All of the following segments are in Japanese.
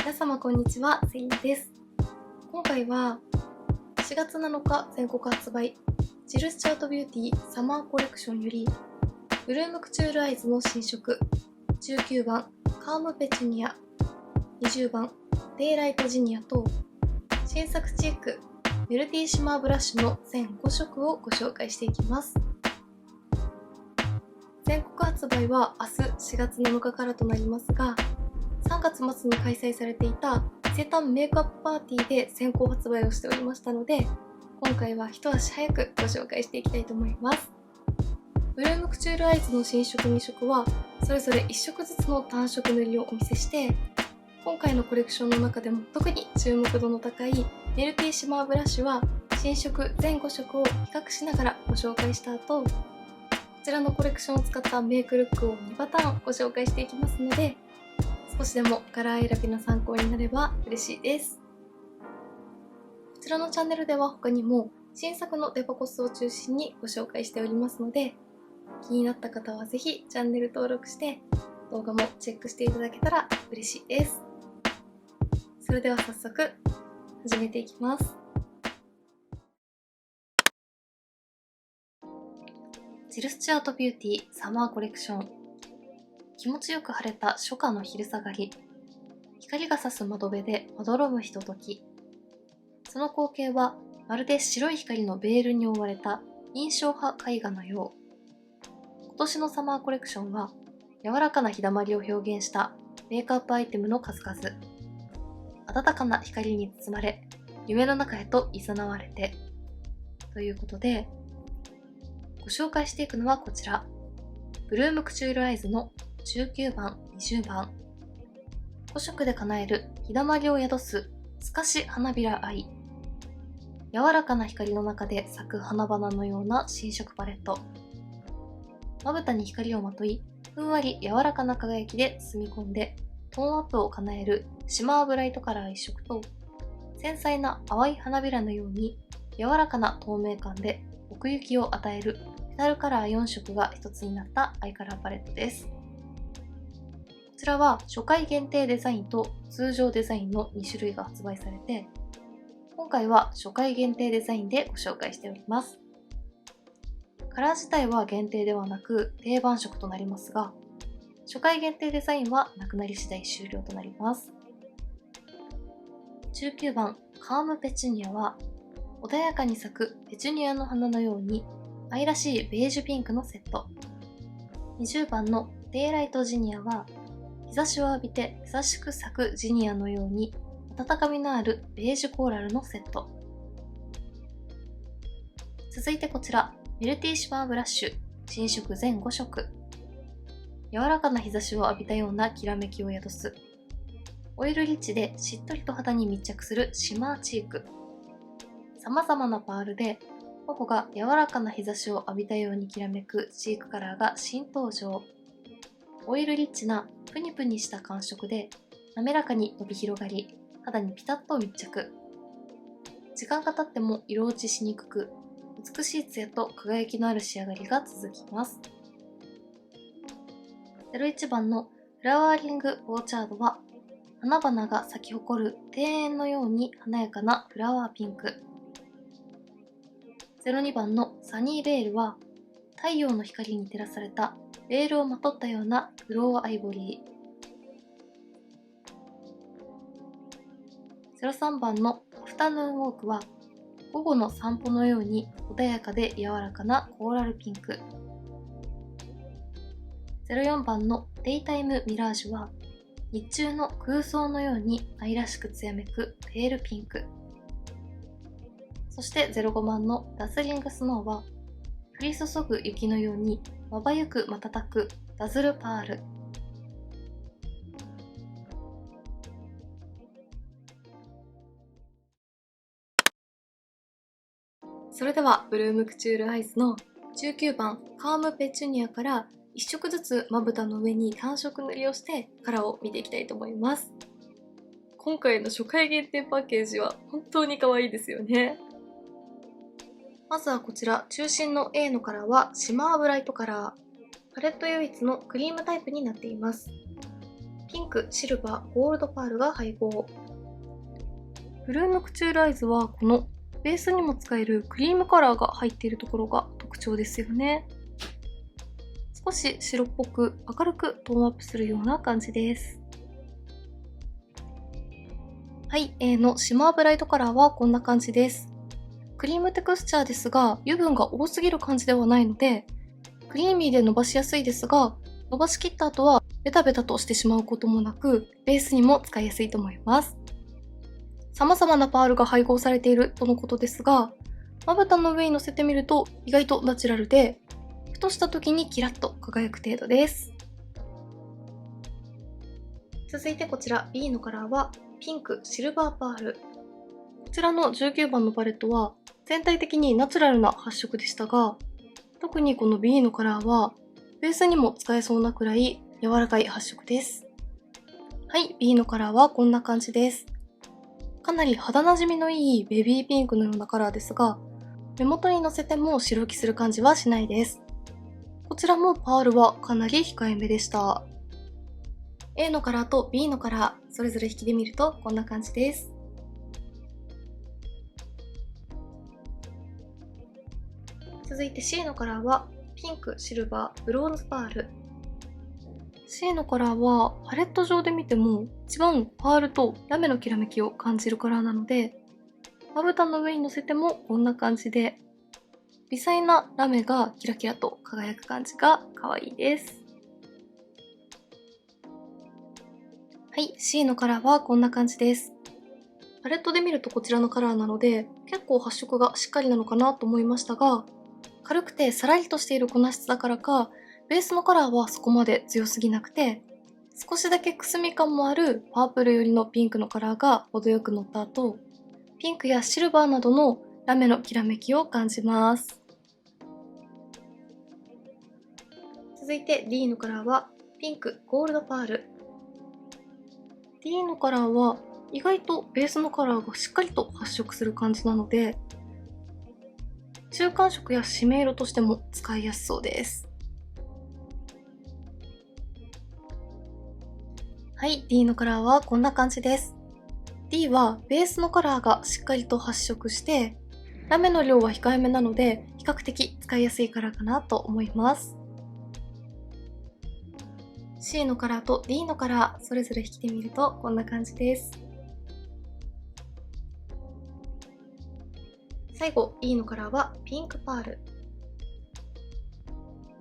皆様こんにちは、セイナです。今回は4月7日全国発売ジルスチャートビューティーサマーコレクションよりブルームクチュールアイズの新色19番カームペチュニア、20番デイライトジニアと新作チークメルティシマーブラッシュの全5色をご紹介していきます。全国発売は明日4月7日からとなりますが、3月末に開催されていた伊勢丹メイクアップパーティーで先行発売をしておりましたので、今回は一足早くご紹介していきたいと思います。ブルームクチュールアイズの新色2色はそれぞれ1色ずつの単色塗りをお見せして、今回のコレクションの中でも特に注目度の高いメルティシマーブラシは新色全5色を比較しながらご紹介した後、こちらのコレクションを使ったメイクルックを2パターンご紹介していきますので、少しでもカラー選びの参考になれば嬉しいです。こちらのチャンネルでは他にも新作のデパコスを中心にご紹介しておりますので、気になった方はぜひチャンネル登録して動画もチェックしていただけたら嬉しいです。それでは早速始めていきます。ジルスチュアートビューティーサマーコレクション。気持ちよく晴れた初夏の昼下がり、光が差す窓辺でまどろむひととき。その光景はまるで白い光のベールに覆われた印象派絵画のよう。今年のサマーコレクションは柔らかな日だまりを表現したメイクアップアイテムの数々。暖かな光に包まれ、夢の中へと誘われて。ということで、ご紹介していくのはこちら。ブルームクチュールアイズの19番、20番。5色で叶える日だまりを宿す透かし花びら愛。柔らかな光の中で咲く花々のような新色パレット。まぶたに光をまとい、ふんわり柔らかな輝きで包み込んで、トーンアップを叶えるシマーブライトカラー1色と、繊細な淡い花びらのように柔らかな透明感で奥行きを与えるペタルカラー4色が一つになったアイカラーパレットです。こちらは初回限定デザインと通常デザインの2種類が発売されて、今回は初回限定デザインでご紹介しております。カラー自体は限定ではなく定番色となりますが、初回限定デザインはなくなり次第終了となります。19番カームペチュニアは穏やかに咲くペチュニアの花のように愛らしいベージュピンクのセット。20番のデイライトジニアは日差しを浴びて優しく咲くジニアのように温かみのあるベージュコーラルのセット。続いてこちらメルティシマーブラッシュ新色全5色。柔らかな日差しを浴びたようなきらめきを宿すオイルリッチでしっとりと肌に密着するシマーチーク。様々なパールで頬が柔らかな日差しを浴びたようにきらめくチークカラーが新登場。オイルリッチなプニプニした感触で滑らかに伸び広がり、肌にピタッと密着。時間が経っても色落ちしにくく、美しいツヤと輝きのある仕上がりが続きます。01番のフラワーリングオーチャードは花々が咲き誇る庭園のように華やかなフラワーピンク。02番のサニーベールは太陽の光に照らされたベールをまとったようなグローアイボリー。03番のアフタヌーンウォークは午後の散歩のように穏やかで柔らかなコーラルピンク。04番のデイタイムミラージュは日中の空想のように愛らしく艶めくペールピンク。そして05番のダズリングスノーは降り注ぐ雪のようにまばゆく瞬くダズルパール。それではブルームクチュールアイズの19番カームペチュニアから1色ずつまぶたの上に単色塗りをしてカラーを見ていきたいと思います。今回の初回限定パッケージは本当に可愛いですよね。まずはこちら中心の A のカラーはシマーブライトカラー。パレット唯一のクリームタイプになっています。ピンク、シルバー、ゴールドパールが配合。ブルームクチュールアイズはこのベースにも使えるクリームカラーが入っているところが特徴ですよね。少し白っぽく明るくトーンアップするような感じです。はい、A のシマーブライトカラーはこんな感じです。クリームテクスチャーですが、油分が多すぎる感じではないので、クリーミーで伸ばしやすいですが、伸ばしきった後はベタベタとしてしまうこともなく、ベースにも使いやすいと思います。様々なパールが配合されているとのことですが、まぶたの上に乗せてみると意外とナチュラルで、ふとした時にキラッと輝く程度です。続いてこちら B のカラーはピンク、シルバーパール。こちらの19番のパレットは全体的にナチュラルな発色でしたが、特にこの B のカラーはベースにも使えそうなくらい柔らかい発色です。はい、B のカラーはこんな感じです。かなり肌なじみのいいベビーピンクのようなカラーですが、目元にのせても白浮きする感じはしないです。こちらもパールはかなり控えめでした。A のカラーと B のカラー、それぞれ引きで見るとこんな感じです。続いて C のカラーはピンク、シルバー、ブローズパール。C のカラーはパレット上で見ても一番パールとラメのきらめきを感じるカラーなので、まぶたの上に乗せてもこんな感じで微細なラメがキラキラと輝く感じが可愛いです。はい、C のカラーはこんな感じです。パレットで見るとこちらのカラーなので結構発色がしっかりなのかなと思いましたが、軽くてさらりとしている粉質だからか、ベースのカラーはそこまで強すぎなくて、少しだけくすみ感もあるパープル寄りのピンクのカラーが程よく乗った後、ピンクやシルバーなどのラメのきらめきを感じます。続いて D のカラーはピンク、ゴールドパール。D のカラーは意外とベースのカラーがしっかりと発色する感じなので、中間色や締め色としても使いやすそうです。はい、D のカラーはこんな感じです。D はベースのカラーがしっかりと発色して、ラメの量は控えめなので比較的使いやすいカラーかなと思います。C のカラーと D のカラー、それぞれ引きで見るとこんな感じです。最後 E のカラーはピンクパール。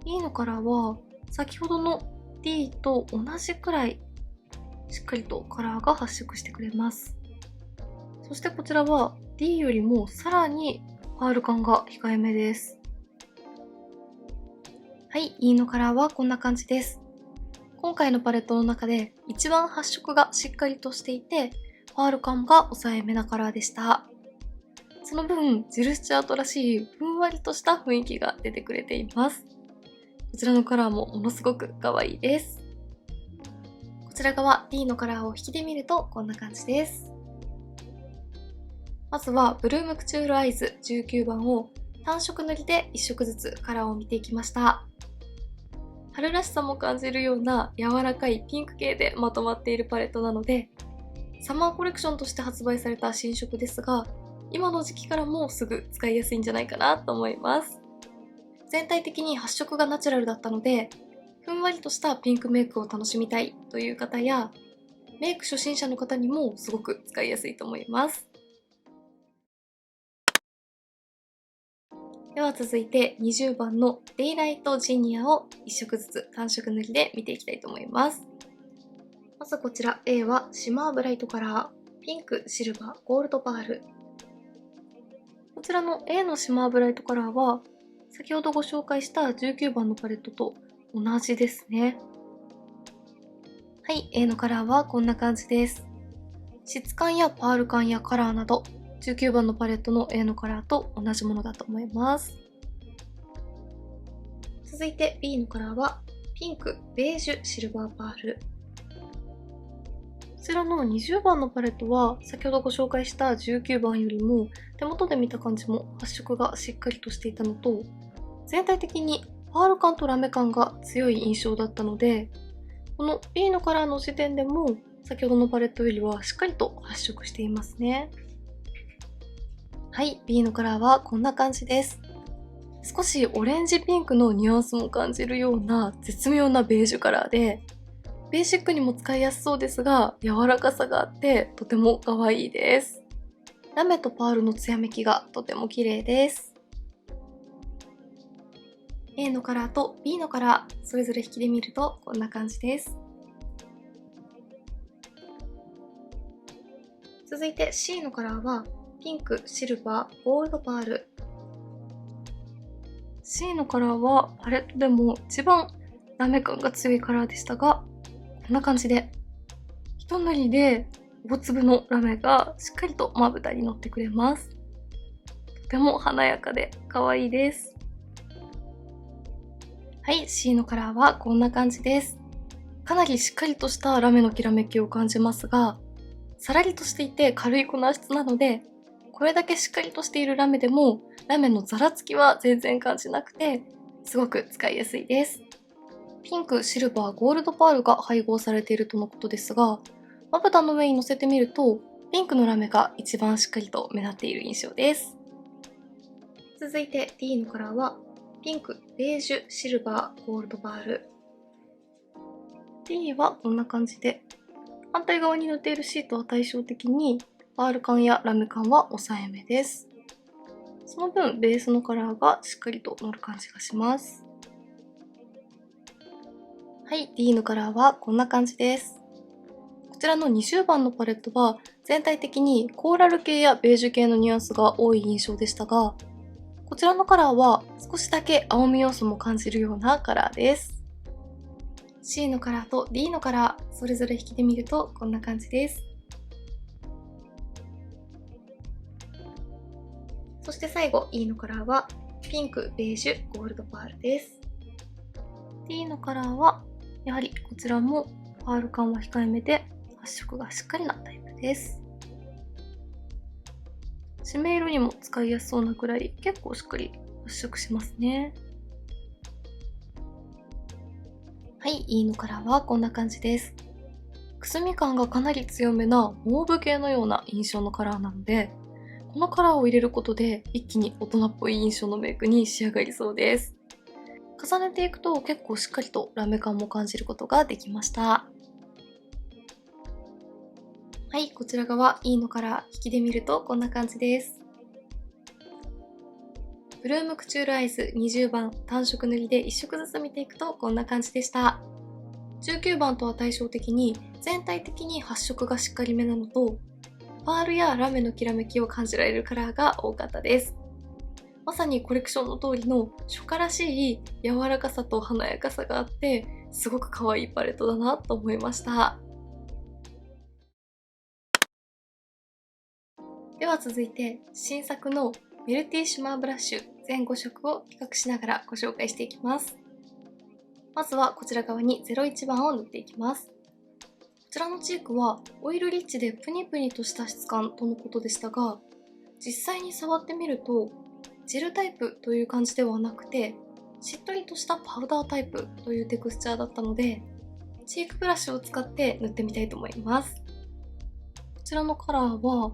E のカラーは先ほどの D と同じくらいしっかりとカラーが発色してくれます。そしてこちらは D よりもさらにパール感が控えめです。はい、E のカラーはこんな感じです。今回のパレットの中で一番発色がしっかりとしていて、パール感が抑えめなカラーでした。その分、ジルスチャートらしいふんわりとした雰囲気が出てくれています。こちらのカラーもものすごく可愛いです。こちら側 D のカラーを引きで見るとこんな感じです。まずはブルームクチュールアイズ19番を単色塗りで1色ずつカラーを見ていきました。春らしさも感じるような柔らかいピンク系でまとまっているパレットなので、サマーコレクションとして発売された新色ですが、今の時期からもすぐ使いやすいんじゃないかなと思います。全体的に発色がナチュラルだったので、ふんわりとしたピンクメイクを楽しみたいという方や、メイク初心者の方にもすごく使いやすいと思います。では続いて20番のデイライトジニアを1色ずつ単色塗りで見ていきたいと思います。まずこちら A はシマーブライトカラー、ピンク、シルバー、ゴールドパール。こちらの A のシマーブライトカラーは先ほどご紹介した19番のパレットと同じですね。はい、A のカラーはこんな感じです。質感やパール感やカラーなど19番のパレットの A のカラーと同じものだと思います。続いて B のカラーはピンク、ベージュ、シルバーパール。こちらの20番のパレットは先ほどご紹介した19番よりも手元で見た感じも発色がしっかりとしていたのと、全体的にパール感とラメ感が強い印象だったので、この B のカラーの時点でも先ほどのパレットよりはしっかりと発色していますね。はい、B のカラーはこんな感じです。少しオレンジピンクのニュアンスも感じるような絶妙なベージュカラーで、ベーシックにも使いやすそうですが、柔らかさがあってとても可愛いです。ラメとパールの艶めきがとても綺麗です。A のカラーと B のカラー、それぞれ引きで見るとこんな感じです。続いて C のカラーはピンク、シルバー、ゴールドパール。C のカラーはパレットでも一番ラメ感が強いカラーでしたが、こんな感じで一塗りで大粒のラメがしっかりとまぶたに乗ってくれます。とても華やかで可愛いです。はい、C のカラーはこんな感じです。かなりしっかりとしたラメのきらめきを感じますが、さらりとしていて軽い粉質なので、これだけしっかりとしているラメでもラメのザラつきは全然感じなくて、すごく使いやすいです。ピンク、シルバー、ゴールドパールが配合されているとのことですが、まぶたの上に乗せてみると、ピンクのラメが一番しっかりと目立っている印象です。続いて D のカラーは、ピンク、ベージュ、シルバー、ゴールドパール。D はこんな感じで、反対側に塗っているシートは対照的に、パール感やラメ感は抑えめです。その分、ベースのカラーがしっかりと乗る感じがします。はい、D のカラーはこんな感じです。こちらの20番のパレットは全体的にコーラル系やベージュ系のニュアンスが多い印象でしたが、こちらのカラーは少しだけ青み要素も感じるようなカラーです。C のカラーと D のカラー、それぞれ引きで見るとこんな感じです。そして最後 E のカラーはピンク、ベージュ、ゴールドパールです。D のカラーはやはりこちらもパール感は控えめで発色がしっかりなタイプです。締め色にも使いやすそうなくらい結構しっかり発色しますね。はい、E のカラーはこんな感じです。くすみ感がかなり強めなモーブ系のような印象のカラーなので、このカラーを入れることで一気に大人っぽい印象のメイクに仕上がりそうです。重ねていくと結構しっかりとラメ感も感じることができました。はい、こちら側 E のカラー引きで見るとこんな感じです。ブルームクチュールアイズ20番単色塗りで1色ずつ見ていくとこんな感じでした。19番とは対照的に全体的に発色がしっかりめなのと、パールやラメのきらめきを感じられるカラーが多かったです。まさにコレクションの通りの初夏らしい柔らかさと華やかさがあって、すごく可愛いパレットだなと思いました。では続いて新作のメルティシュマーブラッシュ全5色を比較しながらご紹介していきます。まずはこちら側に01番を塗っていきます。こちらのチークはオイルリッチでプニプニとした質感とのことでしたが、実際に触ってみるとジェルタイプという感じではなくて、しっとりとしたパウダータイプというテクスチャーだったので、チークブラシを使って塗ってみたいと思います。こちらのカラーは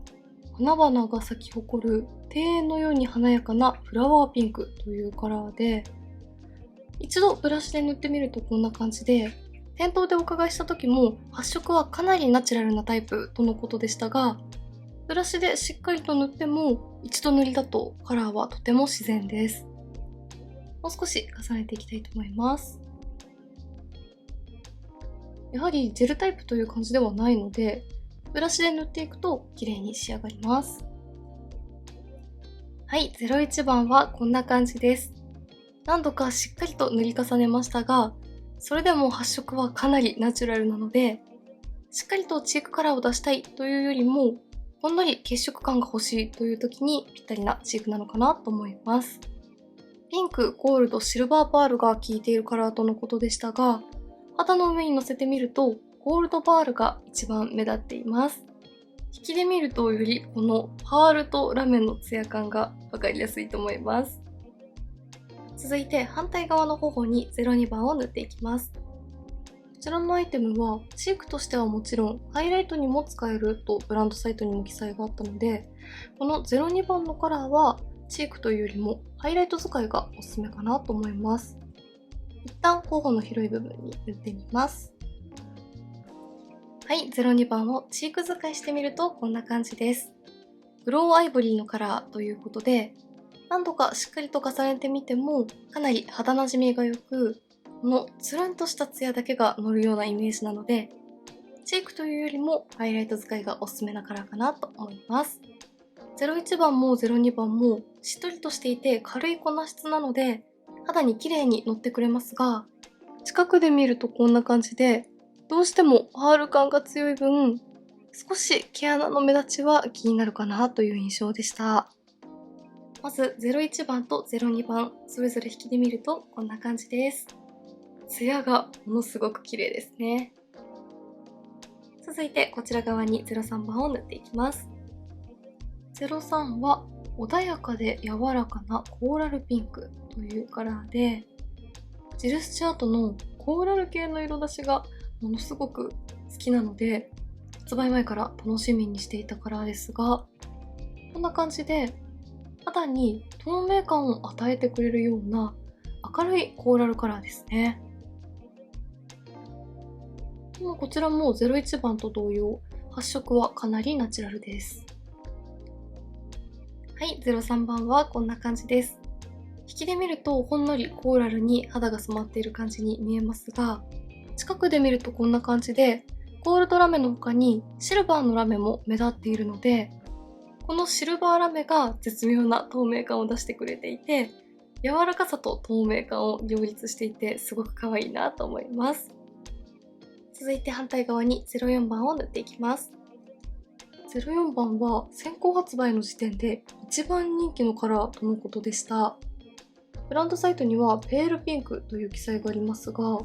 花々が咲き誇る庭園のように華やかなフラワーピンクというカラーで、一度ブラシで塗ってみるとこんな感じで、店頭でお伺いした時も発色はかなりナチュラルなタイプとのことでしたが、ブラシでしっかりと塗っても一度塗りだとカラーはとても自然です。もう少し重ねていきたいと思います。やはりジェルタイプという感じではないので、ブラシで塗っていくと綺麗に仕上がります。はい、01番はこんな感じです。何度かしっかりと塗り重ねましたが、それでも発色はかなりナチュラルなので、しっかりとチークカラーを出したいというよりも、ほんのり血色感が欲しいという時にぴったりなチークなのかなと思います。ピンク、ゴールド、シルバーパールが効いているカラーとのことでしたが、肌の上に乗せてみるとゴールドパールが一番目立っています。引きで見るとよりこのパールとラメのツヤ感がわかりやすいと思います。続いて反対側の頬に02番を塗っていきます。ちらのアイテムはチークとしてはもちろんハイライトにも使えるとブランドサイトにも記載があったので、この02番のカラーはチークというよりもハイライト使いがおすすめかなと思います。一旦頬の広い部分に塗ってみます。はい、02番をチーク使いしてみるとこんな感じです。グローアイボリーのカラーということで、何度かしっかりと重ねてみてもかなり肌なじみが良く、このつるんとしたツヤだけが乗るようなイメージなので、チークというよりもハイライト使いがおすすめなカラーかなと思います。01番も02番もしっとりとしていて軽い粉質なので肌に綺麗に乗ってくれますが、近くで見るとこんな感じで、どうしてもパール感が強い分、少し毛穴の目立ちは気になるかなという印象でした。まず01番と02番それぞれ引きで見るとこんな感じです。ツヤがものすごく綺麗ですね。続いてこちら側に03番を塗っていきます。03は穏やかで柔らかなコーラルピンクというカラーで、ジルスチャートのコーラル系の色出しがものすごく好きなので、発売前から楽しみにしていたカラーですが、こんな感じで肌に透明感を与えてくれるような明るいコーラルカラーですね。こちらも01番と同様、発色はかなりナチュラルです。はい、03番はこんな感じです。引きで見るとほんのりコーラルに肌が染まっている感じに見えますが、近くで見るとこんな感じで、ゴールドラメの他にシルバーのラメも目立っているので、このシルバーラメが絶妙な透明感を出してくれていて、柔らかさと透明感を両立していてすごく可愛いなと思います。続いて反対側に04番を塗っていきます。04番は先行発売の時点で一番人気のカラーとのことでした。ブランドサイトにはペールピンクという記載がありますが、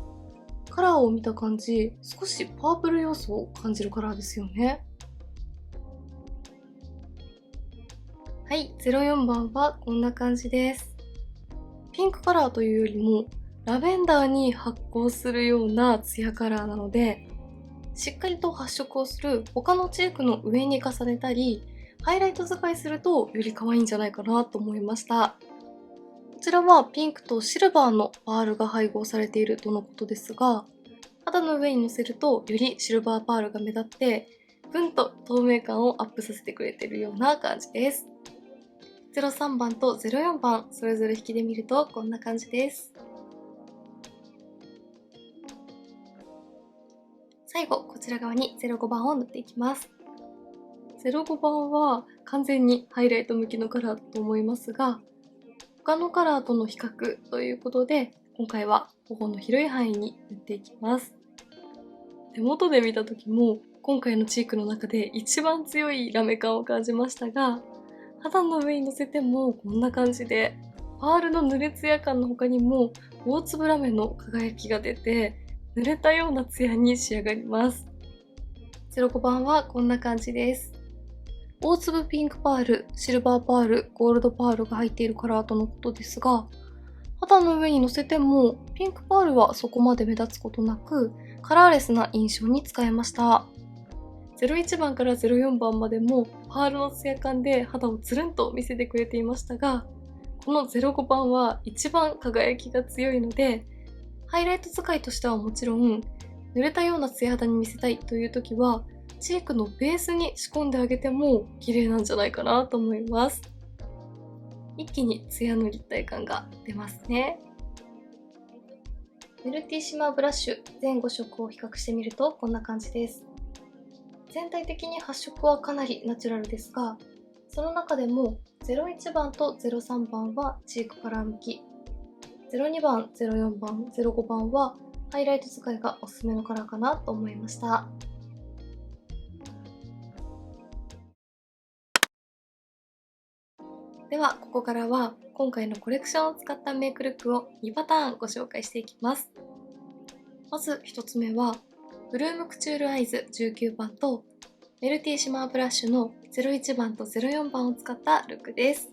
カラーを見た感じ、少しパープル要素を感じるカラーですよね。はい、04番はこんな感じです。ピンクカラーというよりもラベンダーに発光するようなツヤカラーなので、しっかりと発色をする他のチークの上に重ねたり、ハイライト使いするとより可愛いんじゃないかなと思いました。こちらはピンクとシルバーのパールが配合されているとのことですが、肌の上にのせるとよりシルバーパールが目立って、ぐんと透明感をアップさせてくれているような感じです。03番と04番それぞれ引きで見るとこんな感じです。最後こちら側に05番を塗っていきます。05番は完全にハイライト向きのカラーだと思いますが、他のカラーとの比較ということで今回は頬の広い範囲に塗っていきます。手元で見た時も今回のチークの中で一番強いラメ感を感じましたが、肌の上にのせてもこんな感じで、パールの濡れツヤ感の他にも大粒ラメの輝きが出て、濡れたようなツヤに仕上がります。05番はこんな感じです。大粒ピンクパール、シルバーパール、ゴールドパールが入っているカラーとのことですが、肌の上にのせてもピンクパールはそこまで目立つことなく、カラーレスな印象に使えました。01番から04番までもパールのツヤ感で肌をつるんと見せてくれていましたが、この05番は一番輝きが強いので、ハイライト使いとしてはもちろん、濡れたようなツヤ肌に見せたいという時は、チークのベースに仕込んであげても綺麗なんじゃないかなと思います。一気にツヤの立体感が出ますね。メルティシマーブラッシュ全5色を比較してみるとこんな感じです。全体的に発色はかなりナチュラルですが、その中でも01番と03番はチークカラー向き、02番、04番、05番はハイライト使いがおすすめのカラーかなと思いました。ではここからは今回のコレクションを使ったメイクルックを2パターンご紹介していきます。まず1つ目はブルームクチュールアイズ19番とメルティシマーブラッシュの01番と04番を使ったルックです。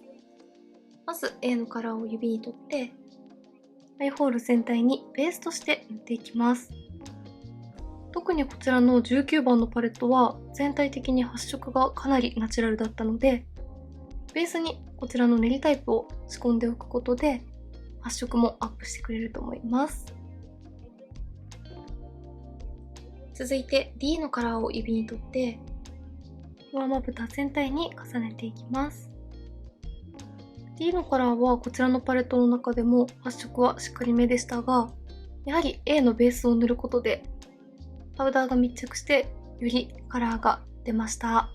まず A のカラーを指に取ってアイホール全体にベースとして塗っていきます。特にこちらの19番のパレットは全体的に発色がかなりナチュラルだったので、ベースにこちらの練りタイプを仕込んでおくことで発色もアップしてくれると思います。続いて D のカラーを指に取って上まぶた全体に重ねていきます。D のカラーはこちらのパレットの中でも発色はしっかりめでしたが、やはり A のベースを塗ることでパウダーが密着してよりカラーが出ました。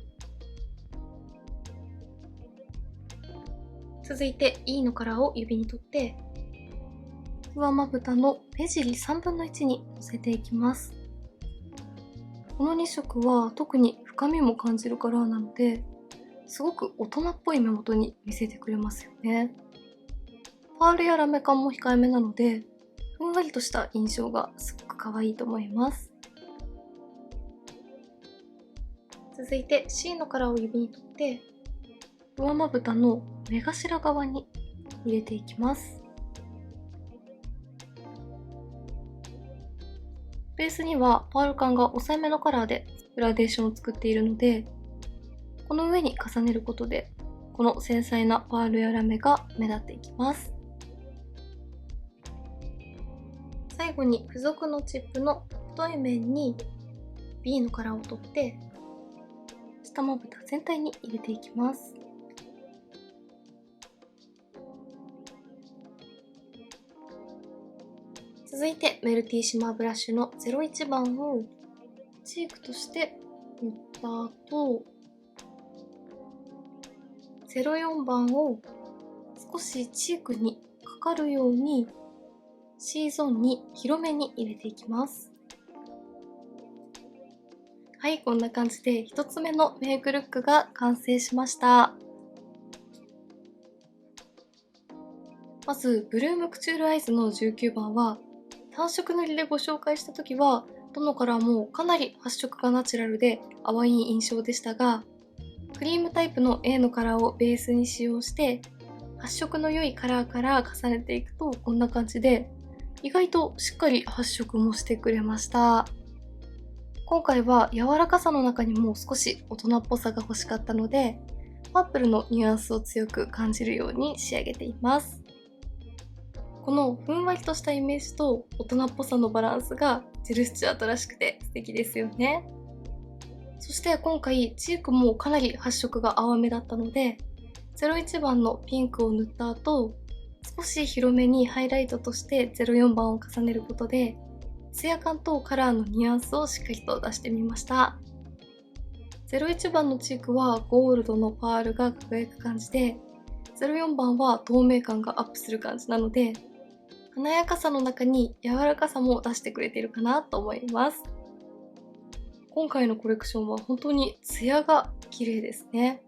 続いて E のカラーを指に取って上まぶたの目尻3分の1にのせていきます。この2色は特に深みも感じるカラーなので、すごく大人っぽい目元に見せてくれますよね。パールやラメ感も控えめなので、ふんわりとした印象がすごく可愛いと思います。続いて C のカラーを指に取って上まぶたの目頭側に入れていきます。ベースにはパール感が抑えめのカラーでグラデーションを作っているので、この上に重ねることでこの繊細なパールやラメが目立っていきます。最後に付属のチップの太い面に B のカラーを取って下まぶた全体に入れていきます。続いてメルティシマーブラシの01番をチークとして塗った後、04番を少しチークにかかるように C ゾーンに広めに入れていきます。はい、こんな感じで1つ目のメイクルックが完成しました。まずブルームクチュールアイズの19番は単色塗りでご紹介した時はどのカラーもかなり発色がナチュラルで淡い印象でしたが、クリームタイプの A のカラーをベースに使用して発色の良いカラーから重ねていくとこんな感じで意外としっかり発色もしてくれました。今回は柔らかさの中にも少し大人っぽさが欲しかったのでパープルのニュアンスを強く感じるように仕上げています。このふんわりとしたイメージと大人っぽさのバランスがジル・スチュアートらしくて素敵ですよね。そして今回チークもかなり発色が淡めだったので01番のピンクを塗った後、少し広めにハイライトとして04番を重ねることでツヤ感とカラーのニュアンスをしっかりと出してみました。01番のチークはゴールドのパールが輝く感じで、04番は透明感がアップする感じなので華やかさの中に柔らかさも出してくれているかなと思います。今回のコレクションは本当にツヤが綺麗ですね。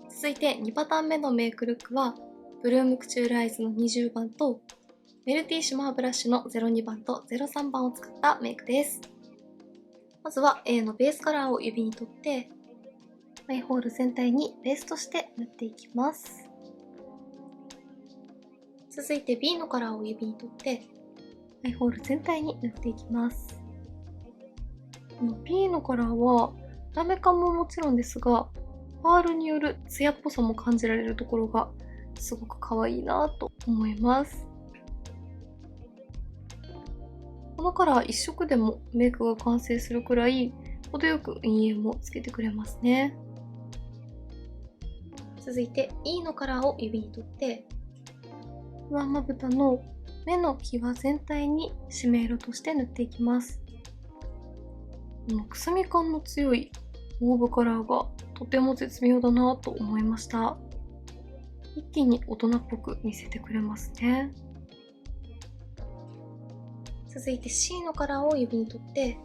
続いて2パターン目のメイクルックはブルームクチュールアイズの20番とメルティシマーブラシの02番と03番を使ったメイクです。まずは A のベースカラーを指に取ってアイホール全体にベースとして塗っていきます。続いて B のカラーを指に取ってアイホール全体に塗っていきます。この B のカラーはラメ感ももちろんですがパールによるツヤっぽさも感じられるところがすごく可愛いなと思います。このカラー1色でもメイクが完成するくらい程よく陰影もつけてくれますね。続いて E のカラーを指に取って上まぶたの目の際全体に締め色として塗っていきます。このくすみ感の強いモーブカラーがとても絶妙だなと思いました。一気に大人っぽく見せてくれますね。続いて C のカラーを指に取って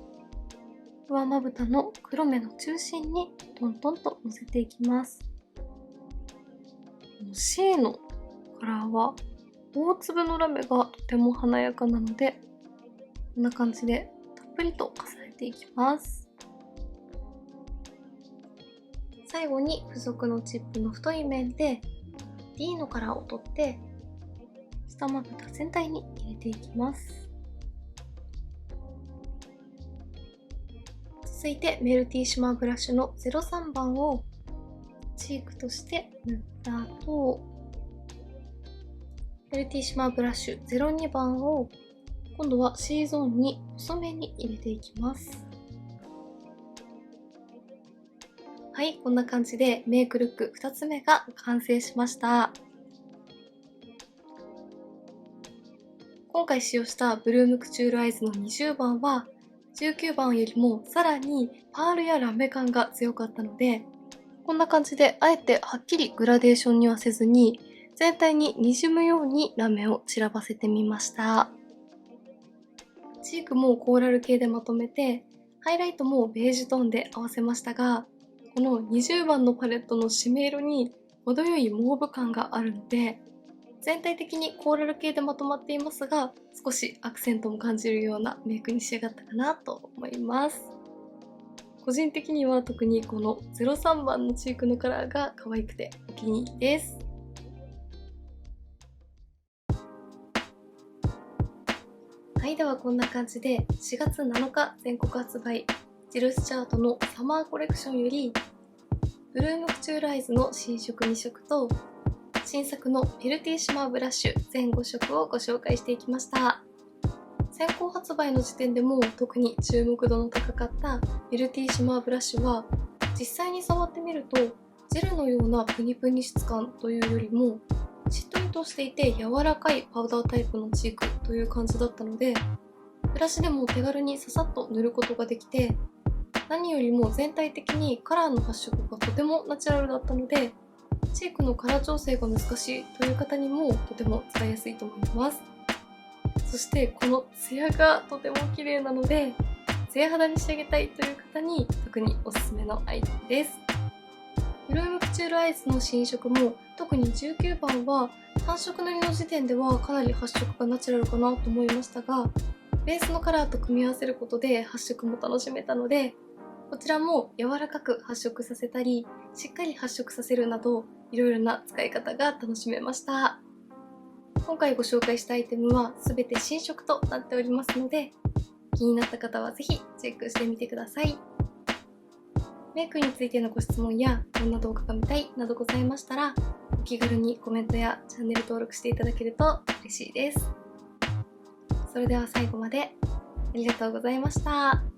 上まぶたの黒目の中心にトントンとのせていきます。C のカラーは大粒のラメがとても華やかなのでこんな感じでたっぷりと重ねていきます。最後に付属のチップの太い面で D のカラーを取って下まぶた全体に入れていきます。続いてメルティシマーブラシの03番をチークとして塗った後、メルティシマーブラシ02番を今度は C ゾーンに細めに入れていきます。はい、こんな感じでメイクルック2つ目が完成しました。今回使用したブルームクチュールアイズの20番は19番よりもさらにパールやラメ感が強かったので、こんな感じであえてはっきりグラデーションにはせずに全体に滲むようにラメを散らばせてみました。チークもコーラル系でまとめて、ハイライトもベージュトーンで合わせましたが、この20番のパレットの締め色に程よいモーブ感があるので、全体的にコーラル系でまとまっていますが、少しアクセントも感じるようなメイクに仕上がったかなと思います。個人的には特にこの03番のチークのカラーが可愛くてお気に入りです。はい、ではこんな感じで4月7日全国発売ジルスチャートのサマーコレクションよりブルームクチュールアイズの新色2色と新作のメルティシマーブラッシュ全5色をご紹介していきました。先行発売の時点でも特に注目度の高かったメルティシマーブラッシュは実際に触ってみるとジェルのようなプニプニ質感というよりもしっとりとしていて柔らかいパウダータイプのチークという感じだったので、ブラシでも手軽にささっと塗ることができて、何よりも全体的にカラーの発色がとてもナチュラルだったので、チークのカラー調整が難しいという方にもとても使いやすいと思います。そしてこのツヤがとても綺麗なので、ツヤ肌に仕上げたいという方に特におすすめのアイテムです。ブルームクチュールアイズの新色も特に19番は単色塗りの時点ではかなり発色がナチュラルかなと思いましたが、ベースのカラーと組み合わせることで発色も楽しめたので、こちらも柔らかく発色させたりしっかり発色させるなどいろいろな使い方が楽しめました。今回ご紹介したアイテムは全て新色となっておりますので、気になった方はぜひチェックしてみてください。メイクについてのご質問やどんな動画が見たいなどございましたら、お気軽にコメントやチャンネル登録していただけると嬉しいです。それでは最後までありがとうございました。